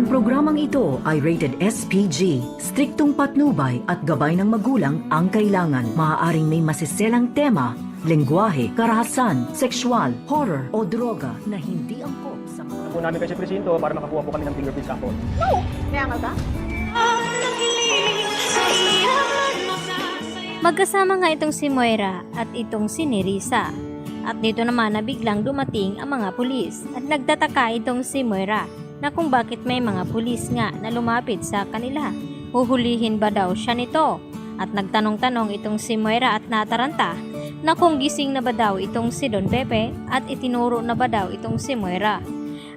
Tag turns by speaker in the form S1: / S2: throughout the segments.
S1: Ang programang ito ay rated SPG. Striktong patnubay at gabay ng magulang ang kailangan. Maaaring may masiselang tema, lengguwahe, karahasan, sexual, horror o droga na hindi angkop sa mga...
S2: Po namin kasi presinto para makakuha po kami ng fingerprint sample.
S3: May angal ka?
S4: Magkasama nga itong si Moira at itong si Nerissa. At dito naman na biglang dumating ang mga pulis at nagtataka itong si Moira na kung bakit may mga pulis nga na lumapit sa kanila. Huhulihin ba daw siya nito? At nagtanong-tanong itong si Moira at nataranta na kung gising na ba daw itong si Don Pepe at itinuro na ba daw itong si Moira.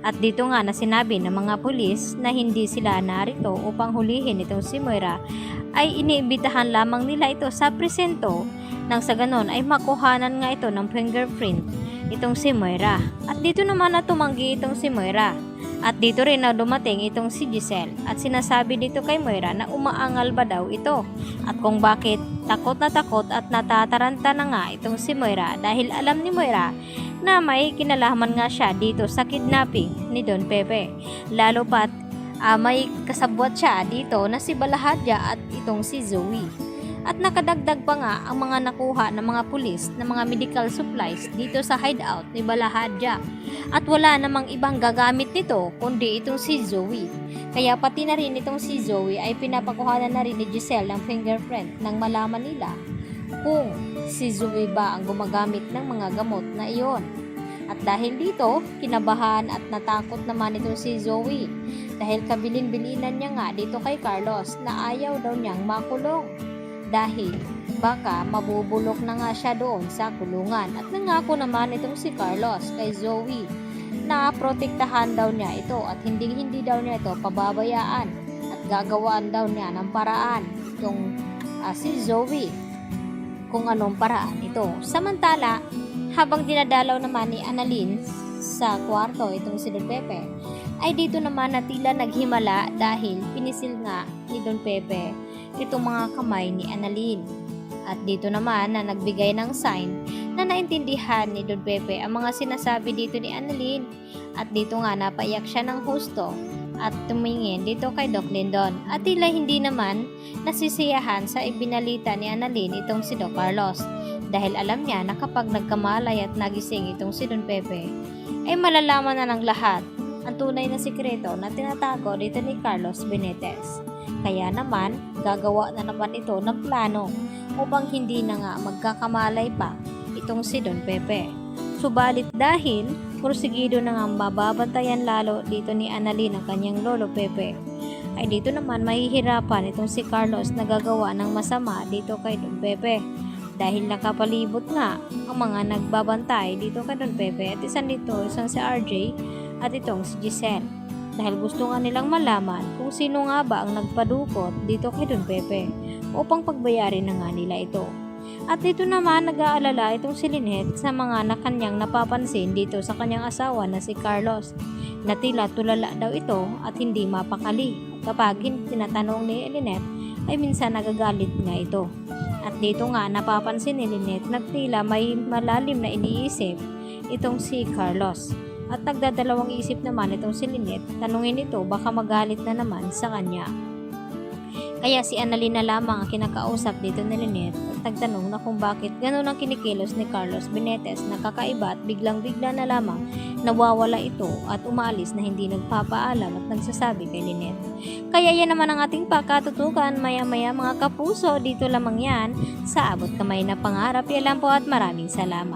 S4: At dito nga na sinabi ng mga pulis na hindi sila narito upang hulihin itong si Moira ay iniimbitahan lamang nila ito sa presento nang sa ganon ay makuhanan nga ito ng fingerprint itong si Moira. At dito naman na tumanggi itong si Moira. At dito rin na dumating itong si Giselle at sinasabi dito kay Moira na umaangal ba daw ito at kung bakit takot at natataranta na nga itong si Moira dahil alam ni Moira na may kinalaman nga siya dito sa kidnapping ni Don Pepe. Lalo pat may kasabwat siya dito na si Balahadja at itong si Zoe. At nakadagdag pa nga ang mga nakuha ng mga pulis na mga medical supplies dito sa hideout ni Balahadja. At wala namang ibang gagamit nito kundi itong si Zoe. Kaya pati na rin itong si Zoe ay pinapakuhanan na rin ni Giselle ng fingerprint nang malaman nila kung si Zoe ba ang gumagamit ng mga gamot na iyon. At dahil dito, kinabahan at natakot naman itong si Zoe dahil kabilin-bilinan niya nga dito kay Carlos na ayaw daw niyang makulong dahil baka mabubulok na nga siya doon sa kulungan. At nangako naman itong si Carlos kay Zoe na protektahan daw niya ito at hindi daw niya ito pababayaan at gagawaan daw niya ng paraan itong si Zoe kung anong paraan ito. Samantala, habang dinadalaw naman ni Annalyn sa kwarto itong si Don Pepe, ay dito naman na tila naghimala dahil pinisil nga ni Don Pepe itong mga kamay ni Annalyn. At dito naman na nagbigay ng sign na naintindihan ni Don Pepe ang mga sinasabi dito ni Annalyn. At dito nga napaiyak siya ng husto at tumingin dito kay Doc Lindon. At tila hindi naman nasisiyahan sa ibinalita ni Annalyn itong si Doc Carlos dahil alam niya na kapag nagkamalay at nagising itong si Don Pepe ay malalaman na ng lahat ang tunay na sikreto na tinatago dito ni Carlos Benitez. Kaya naman gagawa na naman ito ng plano upang hindi na nga magkakamalay pa itong si Don Pepe. Subalit dahil porsigido na nga mababantayan lalo dito ni Annalyn ang kanyang lolo Pepe, ay dito naman mahihirapan itong si Carlos na gagawa ng masama dito kay Don Pepe dahil nakapalibot nga ang mga nagbabantay dito kay Don Pepe at isang si RJ at itong si Giselle dahil gusto nga nilang malaman kung sino nga ba ang nagpadukot dito kay Don Pepe upang pagbayarin na nga nila ito. At dito naman nag-aalala itong si Lynette sa mga nakanyang napapansin dito sa kanyang asawa na si Carlos na tila tulala daw ito at hindi mapakali. Kapag tinatanong ni Lynette ay minsan nagagalit nga ito. At dito nga napapansin ni Lynette na tila may malalim na iniisip itong si Carlos. At nagdadalawang isip naman itong si Lynette, tanungin ito baka magalit na naman sa kanya. Kaya si Annalyn na lamang ang kinakausap dito ni Lynette at nagtanong na kung bakit ganun ang kinikilos ni Carlos Benitez na kakaiba at biglang-bigla na lamang nawawala ito at umaalis na hindi nagpapaalam at nagsasabi kay Lynette. Kaya yan naman ang ating pakatutukan maya-maya mga kapuso, dito lamang yan sa Abot Kamay na Pangarap. Yan lang po at maraming salamat.